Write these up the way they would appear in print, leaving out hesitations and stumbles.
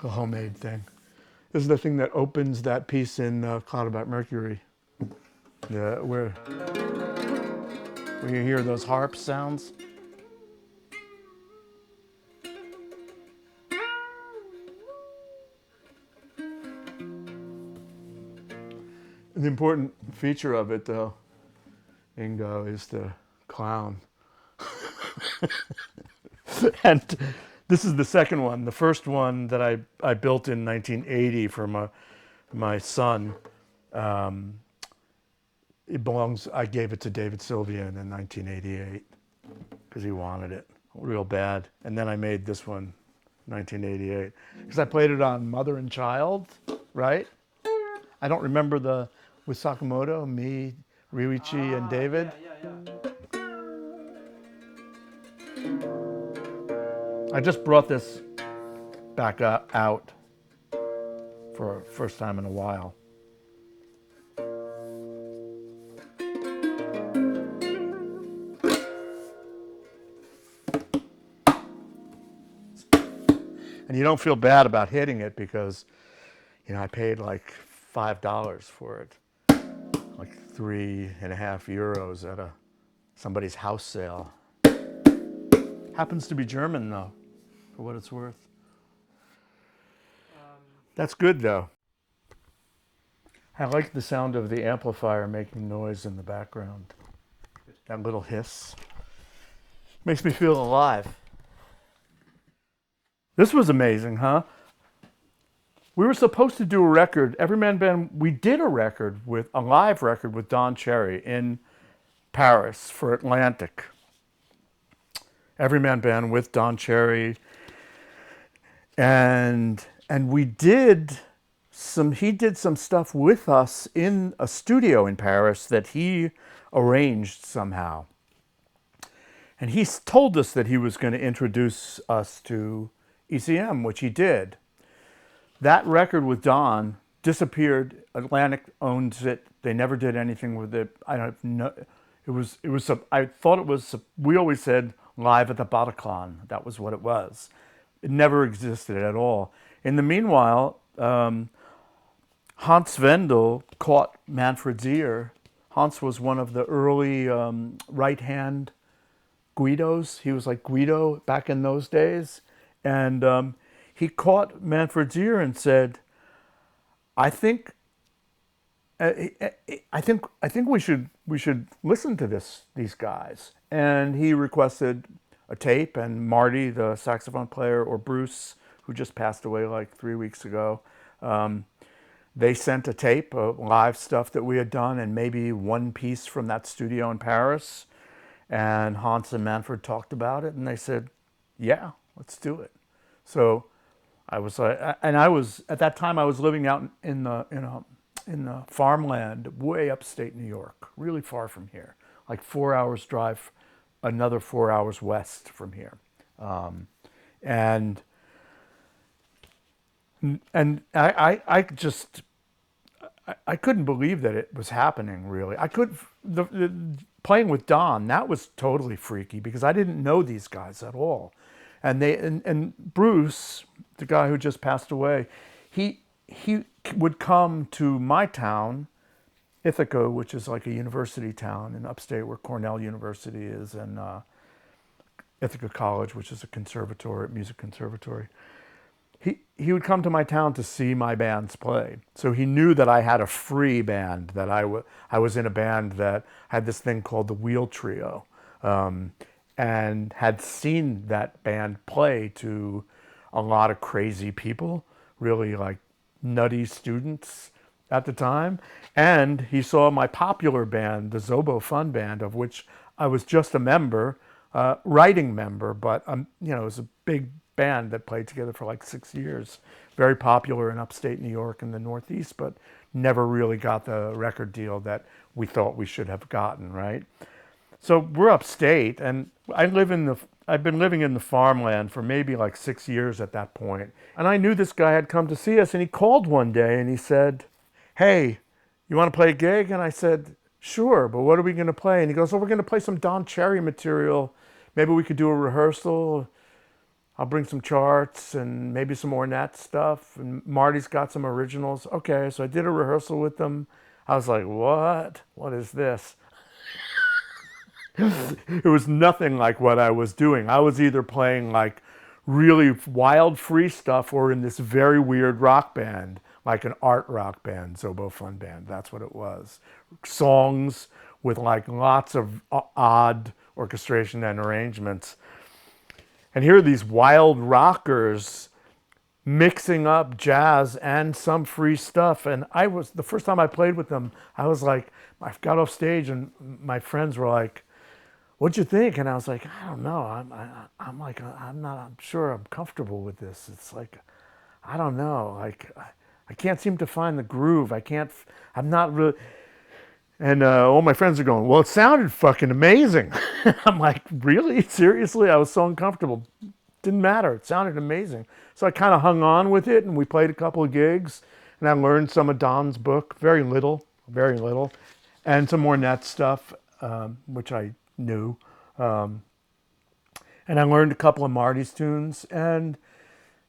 a homemade thing. This is the thing that opens that piece in Cloud About Mercury. Where you hear those harp sounds. The important feature of it, though, Ingo, is the clown. And this is the second one. The first one that I built in 1980 for my son. I gave it to David Sylvian in 1988 because he wanted it real bad. And then I made this one 1988 because I played it on Mother and Child, right? I don't remember with Sakamoto, me, Ryuichi, and David. I just brought this back out for first time in a while. And you don't feel bad about hitting it because, I paid like $5 for it, like €3.50 at somebody's house sale. Happens to be German though, for what it's worth. That's good though. I like the sound of the amplifier making noise in the background. That little hiss makes me feel alive. This was amazing, huh? We were supposed to do a record, Everyman Band. We did a live record with Don Cherry in Paris for Atlantic. Everyman Band with Don Cherry. And he did some stuff with us in a studio in Paris that he arranged somehow. And he told us that he was going to introduce us to ECM, which he did. That record with Don disappeared. Atlantic owns it. They never did anything with it. I don't know. I thought it was. We always said live at the Bataclan. That was what it was. It never existed at all. In the meanwhile, Hans Wendel caught Manfred's ear. Hans was one of the early right-hand Guidos. He was like Guido back in those days. And he caught Manfred's ear and said, "I think we should listen to these guys." And he requested a tape, and Marty, the saxophone player, or Bruce, who just passed away like 3 weeks ago, they sent a tape of live stuff that we had done, and maybe one piece from that studio in Paris. And Hans and Manfred talked about it, and they said, "Yeah, let's do it." So I was like, at that time I was living out in the farmland way upstate New York, really far from here, like 4 hours drive, another 4 hours west from here, and I couldn't believe that it was happening. Really, playing with Don, that was totally freaky because I didn't know these guys at all. And Bruce, the guy who just passed away, he would come to my town, Ithaca, which is like a university town in upstate where Cornell University is, and Ithaca College, which is a music conservatory. He would come to my town to see my bands play. So he knew that I had a free band, that I was in a band that had this thing called the Wheel Trio. And had seen that band play to a lot of crazy people, really like nutty students at the time. And he saw my popular band, the Zobo Fun Band, of which I was just a member, writing member, but it was a big band that played together for like 6 years. Very popular in upstate New York and the Northeast, but never really got the record deal that we thought we should have gotten, right? So we're upstate, and I've been living in the farmland for maybe like 6 years at that point. And I knew this guy had come to see us, and he called one day and he said, "Hey, you want to play a gig?" And I said, "Sure, but what are we going to play?" And he goes, "Oh, we're going to play some Don Cherry material. Maybe we could do a rehearsal." I'll bring some charts and maybe some Ornette stuff. And Marty's got some originals. Okay, so I did a rehearsal with them. I was like, what? What is this? It was nothing like what I was doing. I was either playing like really wild free stuff or in this very weird rock band, like an art rock band, Zobo Fun Band. That's what it was. Songs with like lots of odd orchestration and arrangements. And here are these wild rockers mixing up jazz and some free stuff. And the first time I played with them, I was like, I got off stage and my friends were like, what'd you think? And I was like, I don't know. I'm sure I'm comfortable with this. It's like, I don't know. Like, I can't seem to find the groove. I'm not really. And all my friends are going, well, it sounded fucking amazing. I'm like, really? Seriously? I was so uncomfortable. Didn't matter. It sounded amazing. So I kind of hung on with it, and we played a couple of gigs, and I learned some of Don's book, very little, and some more net stuff, which I knew. And I learned a couple of Marty's tunes, and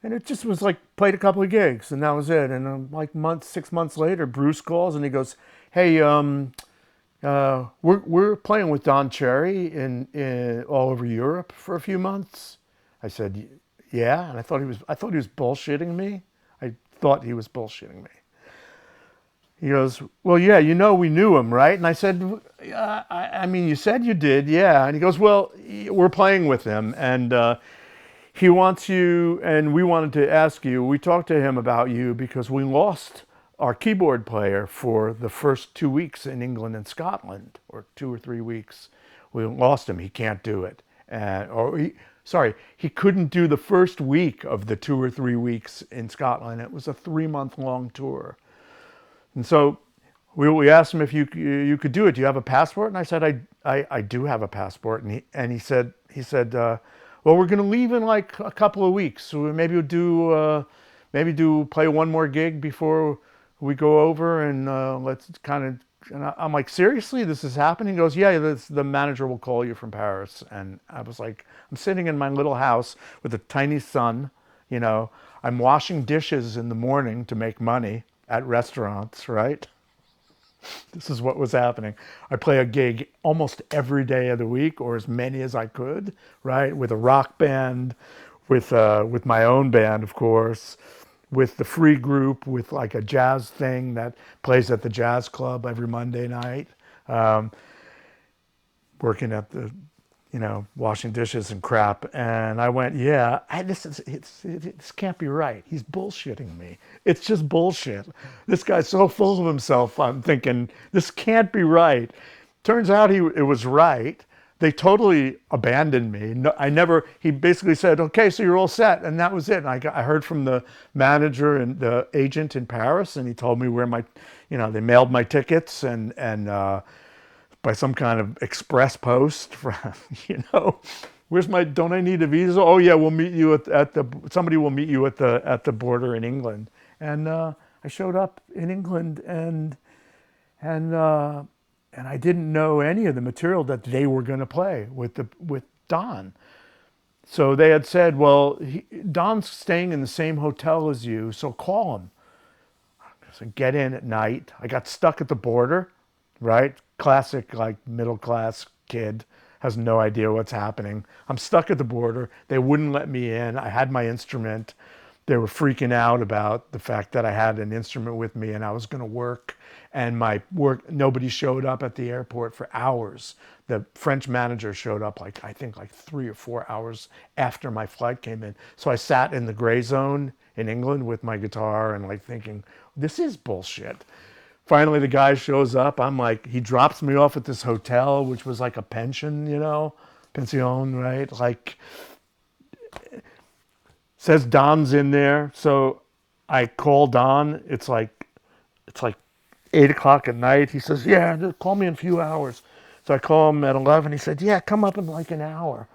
it just was like, played a couple of gigs, and that was it. And like 6 months later, Bruce calls, and he goes, hey, we're playing with Don Cherry in all over Europe for a few months. I said, yeah, and I thought he was bullshitting me. I thought he was bullshitting me. He goes, well, yeah, we knew him, right? And I said, I mean, you said you did, yeah. And he goes, well, we're playing with him, and he wants you, and we wanted to ask you. We talked to him about you because we lost our keyboard player for the first 2 weeks in England and Scotland, or 2 or 3 weeks. We lost him. He can't do it. He couldn't do the first week of the 2 or 3 weeks in Scotland. It was a 3-month-long tour. And so we asked him if you could do it. Do you have a passport? And I said, I do have a passport. And he said, well, we're going to leave in like a couple of weeks. So maybe we'll play one more gig before we go over, and let's kind of. And I'm like, seriously, this is happening? He goes, yeah, the manager will call you from Paris. And I was like, I'm sitting in my little house with a tiny son, I'm washing dishes in the morning to make money at restaurants, right? This is what was happening. I play a gig almost every day of the week, or as many as I could, right? With a rock band, with my own band, of course, with the free group, with like a jazz thing that plays at the jazz club every Monday night, working at the, washing dishes and crap. And I went, yeah, this can't be right. He's bullshitting me. It's just bullshit. This guy's so full of himself. I'm thinking, this can't be right. Turns out it was right. They totally abandoned me. No, he basically said, okay, so you're all set. And that was it. And I heard from the manager and the agent in Paris, and he told me where they mailed my tickets and by some kind of express post from, don't I need a visa? Oh yeah, we'll meet you somebody will meet you at the border in England. And I showed up in England, and I didn't know any of the material that they were going to play with Don. So they had said, well, Don's staying in the same hotel as you, so call him. So get in at night. I got stuck at the border, right? Classic, like, middle-class kid, has no idea what's happening. I'm stuck at the border. They wouldn't let me in. I had my instrument. They were freaking out about the fact that I had an instrument with me and I was going to work. And nobody showed up at the airport for hours. The French manager showed up I think 3 or 4 hours after my flight came in. So I sat in the gray zone in England with my guitar and thinking, this is bullshit. Finally, the guy shows up. I'm like, he drops me off at this hotel, which was like a pension, pension, right? Says Don's in there. So I call Don. It's like 8 o'clock at night. He says, yeah, just call me in a few hours. So I call him at 11. He said, yeah, come up in like an hour.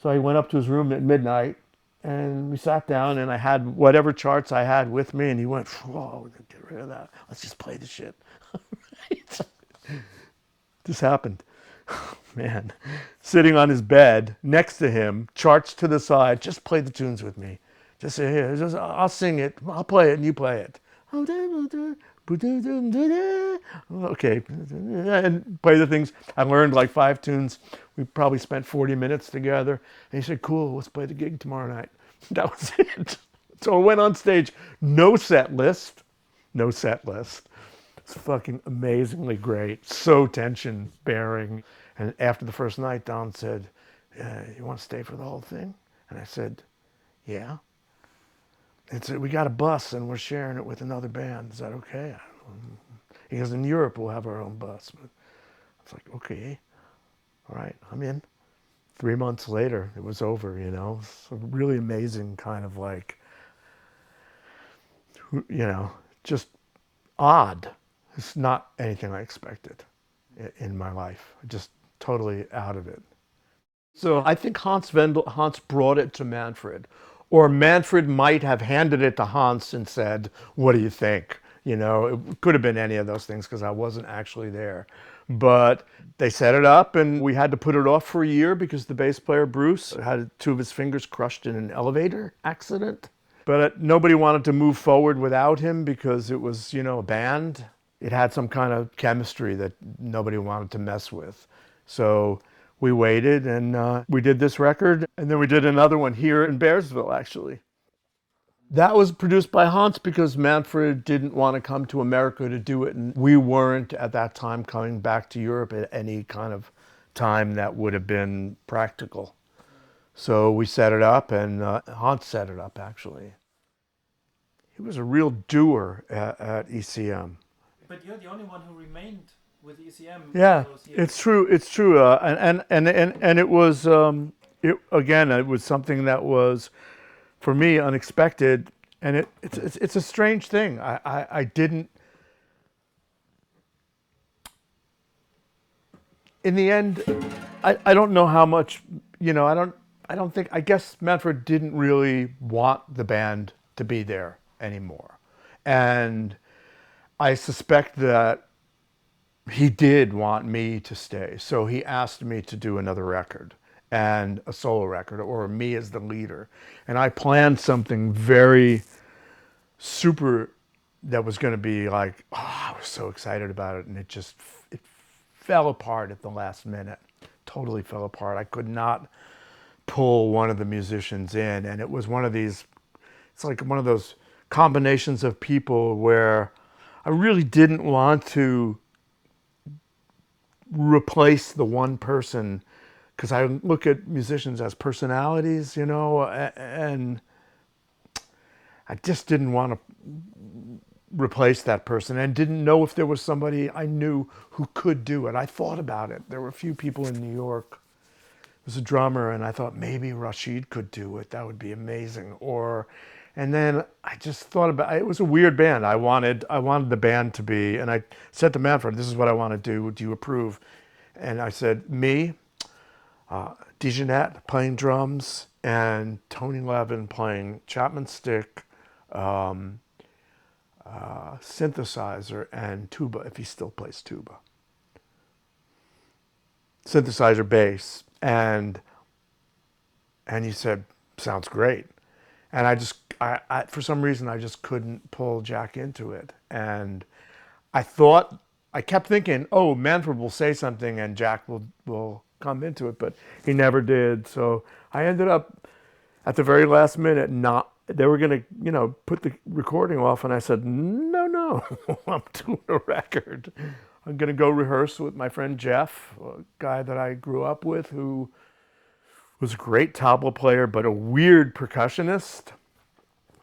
So I went up to his room at midnight, and we sat down, and I had whatever charts I had with me, and he went, whoa, get rid of that. Let's just play the shit. This happened. man, sitting on his bed next to him, charts to the side, just play the tunes with me. Just say, here, I'll sing it, I'll play it, and you play it. Okay, and play the things. I learned like 5 tunes. We probably spent 40 minutes together. And he said, cool, let's play the gig tomorrow night. That was it. So I went on stage, no set list. No set list. It's fucking amazingly great. So tension bearing. And after the first night, Don said, you want to stay for the whole thing? And I said, yeah. And said, we got a bus and we're sharing it with another band. Is that okay? He goes, in Europe, we'll have our own bus. But I was like, okay, all right, I'm in. 3 months later, it was over, you know. It's a really amazing kind of like, you know, just odd. It's not anything I expected in my life. Just totally out of it. So I think Hans brought it to Manfred. Or Manfred might have handed it to Hans and said, what do you think? You know, it could have been any of those things because I wasn't actually there. But they set it up and we had to put it off for a year because the bass player, Bruce, had 2 of his fingers crushed in an elevator accident. But nobody wanted to move forward without him because it was, you know, a band. It had some kind of chemistry that nobody wanted to mess with. So we waited and we did this record. And then we did another one here in Bearsville, actually. That was produced by Hans because Manfred didn't want to come to America to do it. And we weren't at that time coming back to Europe at any kind of time that would have been practical. So we set it up and Hans set it up, actually. He was a real doer at ECM. But you're the only one who remained with ECM. Yeah, it's true. It's true. And it was it was something that was for me unexpected, and it's a strange thing. I didn't. In the end, I don't know how much, you know, I don't think, I guess Manfred didn't really want the band to be there anymore. And I suspect that he did want me to stay. So he asked me to do another record and a solo record, or me as the leader. And I planned something very super that was going to be like, oh, I was so excited about it. And it fell apart at the last minute. Totally fell apart. I could not pull one of the musicians in. And it was one of these, it's like one of those combinations of people where I really didn't want to replace the one person, because I look at musicians as personalities, you know, and I just didn't want to replace that person and didn't know if there was somebody I knew who could do it. I thought about it. There were a few people in New York. There's a drummer, and I thought maybe Rashid could do it. That would be amazing. And then I just thought about it. It was a weird band. I wanted the band to be, and I said to Manfred, this is what I want to do. Do you approve? And I said, me, Dijonette playing drums, and Tony Levin playing Chapman Stick, synthesizer, and tuba, if he still plays tuba. Synthesizer, bass, and he said, sounds great. And I for some reason, I just couldn't pull Jack into it. And I kept thinking, oh, Manfred will say something and Jack will come into it, but he never did. So I ended up at the very last minute, they were going to, you know, put the recording off. And I said, no, I'm doing a record. I'm going to go rehearse with my friend Jeff, a guy that I grew up with who was a great tabla player, but a weird percussionist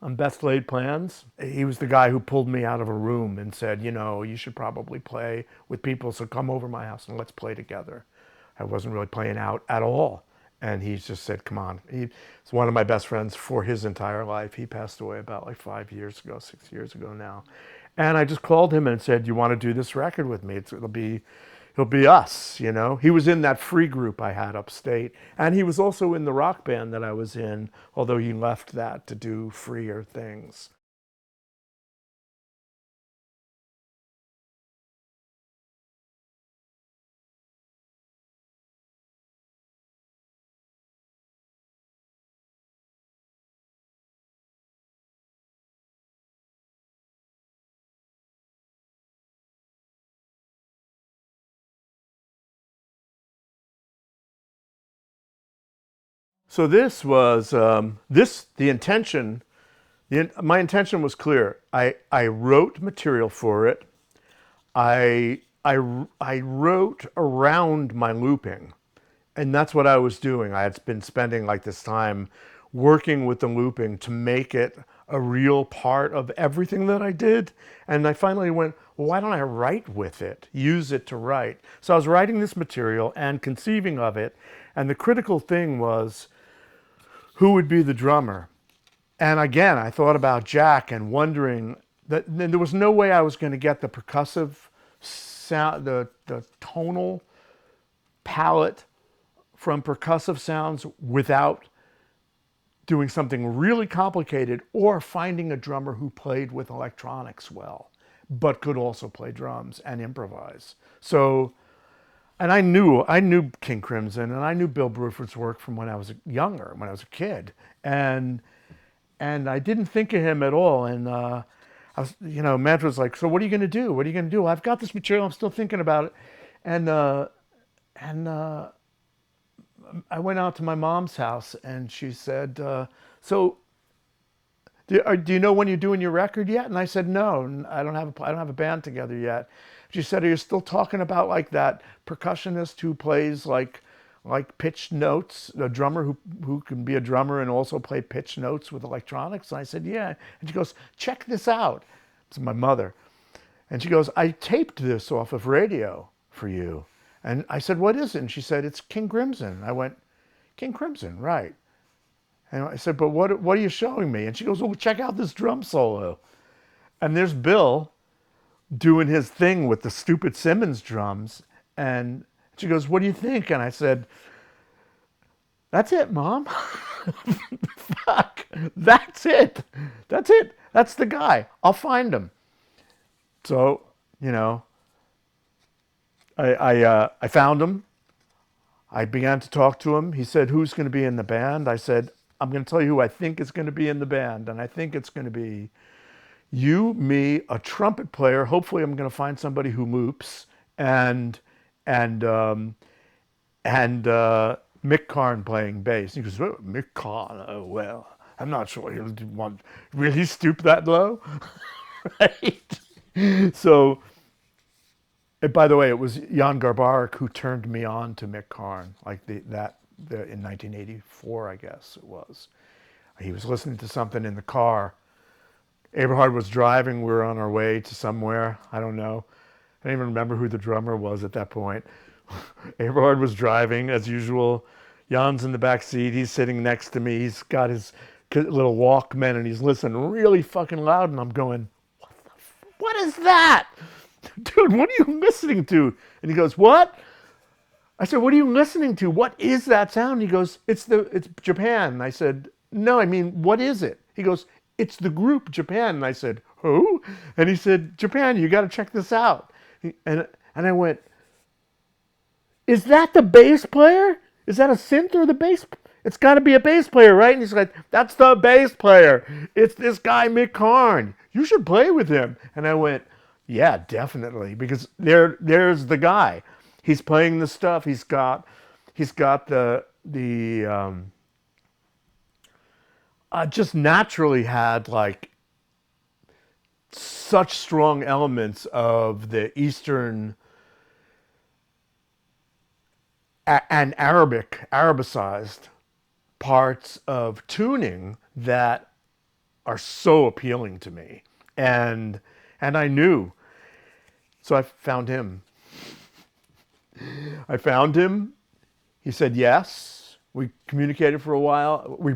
on Best Laid Plans. He was the guy who pulled me out of a room and said, you know, you should probably play with people, so come over to my house and let's play together. I wasn't really playing out at all. And he just said, come on. He's one of my best friends for his entire life. He passed away about like 6 years ago now. And I just called him and said, you want to do this record with me? It'll be us, you know. He was in that free group I had upstate. And he was also in the rock band that I was in, although he left that to do freer things. So this was the intention. My intention was clear. I wrote material for it. I wrote around my looping, and that's what I was doing. I had been spending like this time working with the looping to make it a real part of everything that I did. And I finally went, well, why don't I write with it, use it to write? So I was writing this material and conceiving of it. And the critical thing was, who would be the drummer? And again, I thought about Jack and wondering that there was no way I was going to get the percussive sound, the tonal palette from percussive sounds without doing something really complicated or finding a drummer who played with electronics well, but could also play drums and improvise. So, and I knew King Crimson and I knew Bill Bruford's work from when I was younger, when I was a kid. And I didn't think of him at all. And I was, Manfred was like, so what are you going to do? What are you going to do? Well, I've got this material. I'm still thinking about it. And I went out to my mom's house and she said, so do you know when you're doing your record yet? And I said, no, I don't have a band together yet. She said, are you still talking about like that percussionist who plays like pitched notes, a drummer who can be a drummer and also play pitched notes with electronics? And I said, yeah. And she goes, check this out. It's my mother. And she goes, I taped this off of radio for you. And I said, what is it? And she said, it's King Crimson. I went, King Crimson, right. And I said, but what are you showing me? And she goes, well, check out this drum solo. And there's Bill doing his thing with the stupid Simmons drums. And she goes, what do you think? And I said, that's it, Mom. Fuck, that's it. That's it. That's the guy. I'll find him. So, I found him. I began to talk to him. He said, who's going to be in the band? I said, I'm going to tell you who I think is going to be in the band. And I think it's going to be you, me, a trumpet player. Hopefully I'm going to find somebody who loops, and Mick Karn playing bass. He goes, oh, Mick Karn, oh, well, I'm not sure he'll really stoop that low. Right? So, and by the way, it was Jan Garbarek who turned me on to Mick Karn, like in 1984, I guess it was. He was listening to something in the car. Eberhard was driving. We were on our way to somewhere. I don't know. I don't even remember who the drummer was at that point. Eberhard was driving as usual. Jan's in the back seat. He's sitting next to me. He's got his little Walkman and he's listening really fucking loud. And I'm going, what is that? Dude, what are you listening to? And he goes, what? I said, what are you listening to? What is that sound? He goes, it's Japan. And I said, no, I mean, what is it? He goes, it's the group Japan. And I said, who? And he said, Japan, you got to check this out. And I went, is that the bass player? Is that a synth or the bass? It's got to be a bass player, right? And he's like, that's the bass player. It's this guy, Mick Karn. You should play with him. And I went, yeah, definitely, because there's the guy. He's playing the stuff. He's got the just naturally had like such strong elements of the Eastern and Arabicized parts of tuning that are so appealing to me. And I knew. So I found him. He said yes. We communicated for a while. I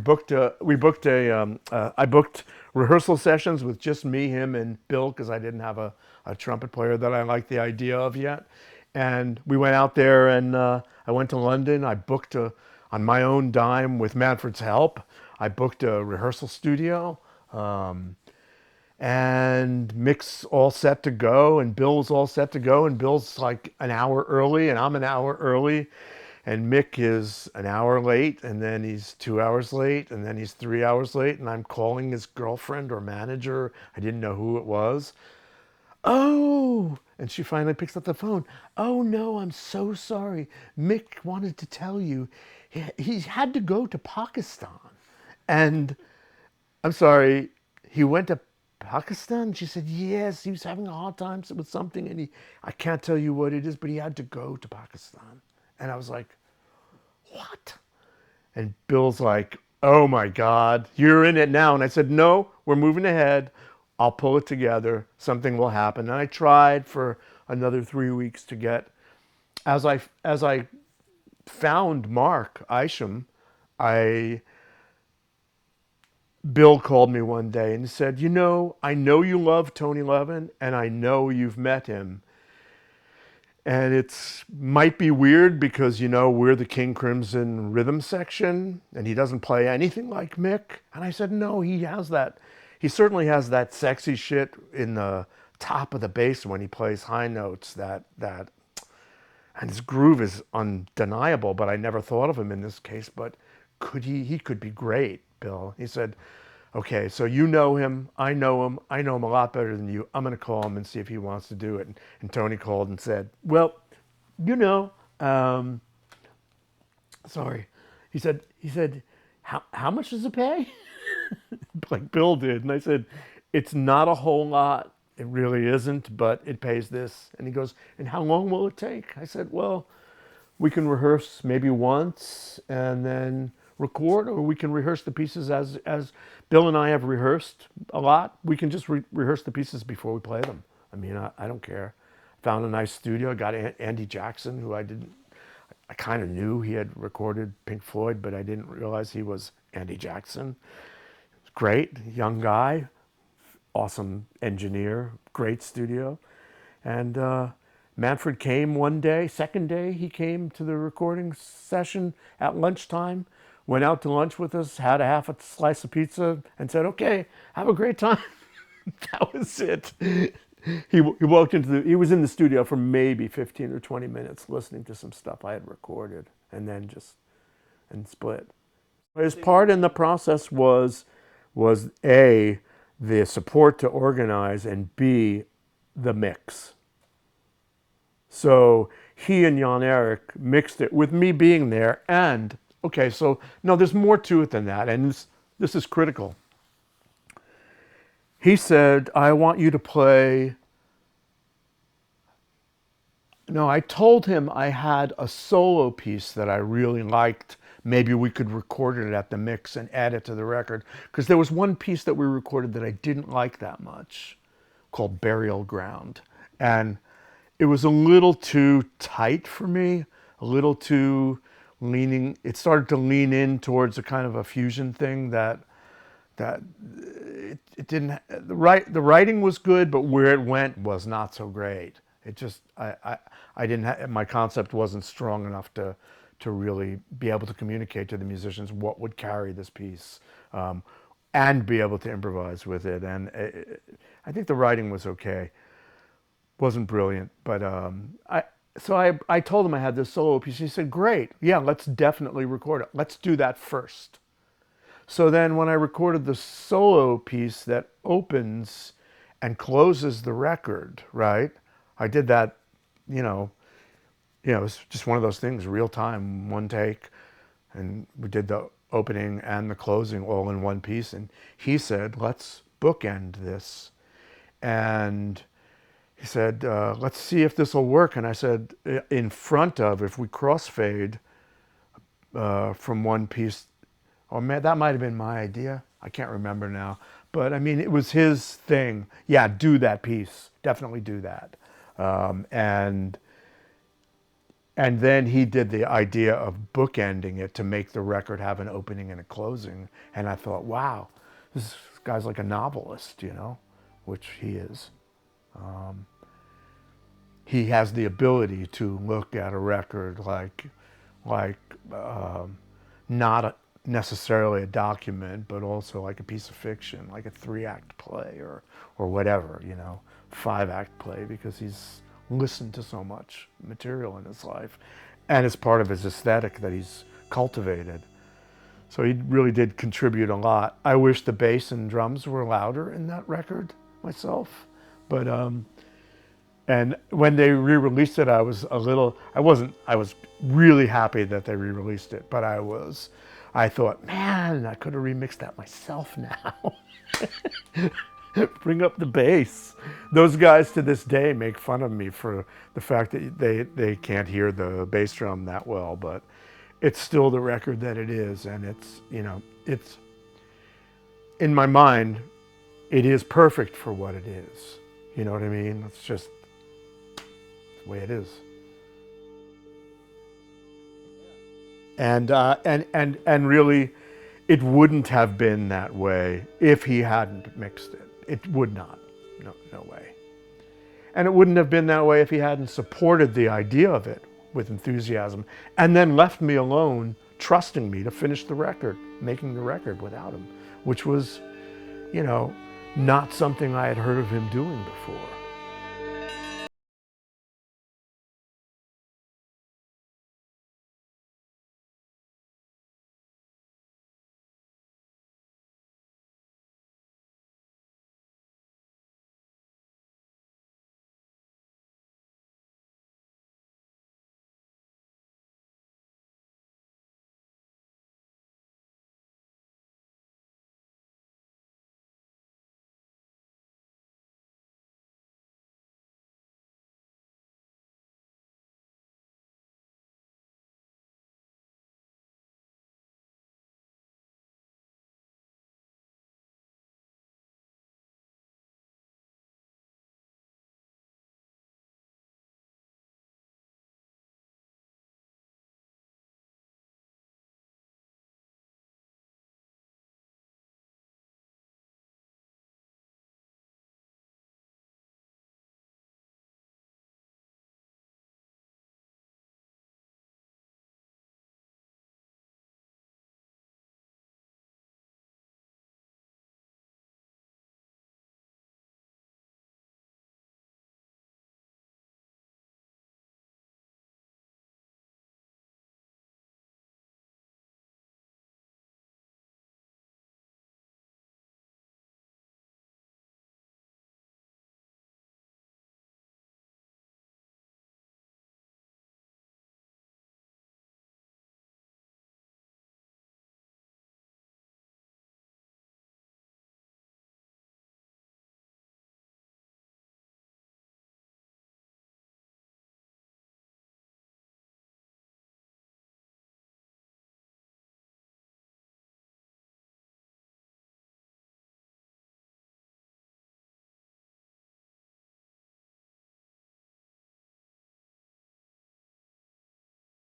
booked rehearsal sessions with just me, him, and Bill, because I didn't have a trumpet player that I liked the idea of yet. And we went out there, and I went to London. I booked on my own dime with Manfred's help. I booked a rehearsal studio. And Mick's all set to go, and Bill's all set to go, and Bill's like an hour early, and I'm an hour early, and Mick is an hour late, and then he's 2 hours late, and then he's 3 hours late, and I'm calling his girlfriend or manager. I didn't know who it was. Oh, and she finally picks up the phone. Oh no, I'm so sorry. Mick wanted to tell you he had to go to Pakistan. And I'm sorry, he went to Pakistan? She said, yes, he was having a hard time with something, and I can't tell you what it is, but he had to go to Pakistan. And I was like, what? And Bill's like, oh my God, you're in it now. And I said, no, we're moving ahead. I'll pull it together. Something will happen. And I tried for another 3 weeks to get, as I found Mark Isham, Bill called me one day and said, you know, I know you love Tony Levin and I know you've met him. And it's might be weird because, you know, we're the King Crimson rhythm section and he doesn't play anything like Mick. And I said, no, he has that. He certainly has that sexy shit in the top of the bass when he plays high notes and his groove is undeniable, but I never thought of him in this case. But he could be great, Bill. He said, okay, so you know him, I know him a lot better than you. I'm gonna call him and see if he wants to do it. And Tony called and said, well, you know, sorry. He said, how much does it pay? Like Bill did. And I said, it's not a whole lot. It really isn't, but it pays this. And he goes, and how long will it take? I said, well, we can rehearse maybe once and then record, or we can rehearse the pieces as Bill and I have rehearsed a lot. We can just rehearse the pieces before we play them. I mean, I don't care. Found a nice studio. Got Andy Jackson, who I kind of knew he had recorded Pink Floyd, but I didn't realize he was Andy Jackson. Great, young guy, awesome engineer, great studio. And Manfred came one day, second day he came to the recording session at lunchtime, went out to lunch with us, had a half a slice of pizza and said, okay, have a great time. That was it. He walked he was in the studio for maybe 15 or 20 minutes listening to some stuff I had recorded and then and split. His part in the process was A, the support to organize, and B, the mix. So he and Jan Erik mixed it with me being there. And, okay, so no, there's more to it than that. And this is critical. He said, I want you to play. No, I told him I had a solo piece that I really liked. Maybe we could record it at the mix and add it to the record. Because there was one piece that we recorded that I didn't like that much, called Burial Ground. And it was a little too tight for me, a little too leaning. It started to lean in towards a kind of a fusion thing that it didn't. The writing was good, but where it went was not so great. It just I didn't. My concept wasn't strong enough to really be able to communicate to the musicians what would carry this piece, and be able to improvise with it. And I think the writing was okay. Wasn't brilliant, but I told him I had this solo piece. He said, great, yeah, let's definitely record it. Let's do that first. So then when I recorded the solo piece that opens and closes the record, right? I did that, it's just one of those things, real time, one take. And we did the opening and the closing all in one piece. And he said, let's bookend this. And he said, let's see if this will work. And I said, in front of, if we crossfade from one piece, or that might have been my idea. I can't remember now. But I mean, it was his thing. Yeah, do that piece. Definitely do that. And then he did the idea of bookending it to make the record have an opening and a closing. And I thought, wow, this guy's like a novelist, which he is. He has the ability to look at a record like not necessarily a document, but also like a piece of fiction, like a 3-act play or whatever, 5-act play, because he's listened to so much material in his life, and it's part of his aesthetic that he's cultivated. So he really did contribute a lot. I wish the bass and drums were louder in that record myself, but And when they re-released it, I was really happy that they re-released it, but I thought, man, I could have remixed that myself now. Bring up the bass. Those guys to this day make fun of me for the fact that they can't hear the bass drum that well, but it's still the record that it is, and it's, you know, it's, in my mind, it is perfect for what it is. You know what I mean? It's just the way it is. And really, it wouldn't have been that way if he hadn't mixed it. It would not. No way. And it wouldn't have been that way if he hadn't supported the idea of it with enthusiasm and then left me alone, trusting me to finish the record, making the record without him, which was, you know, not something I had heard of him doing before.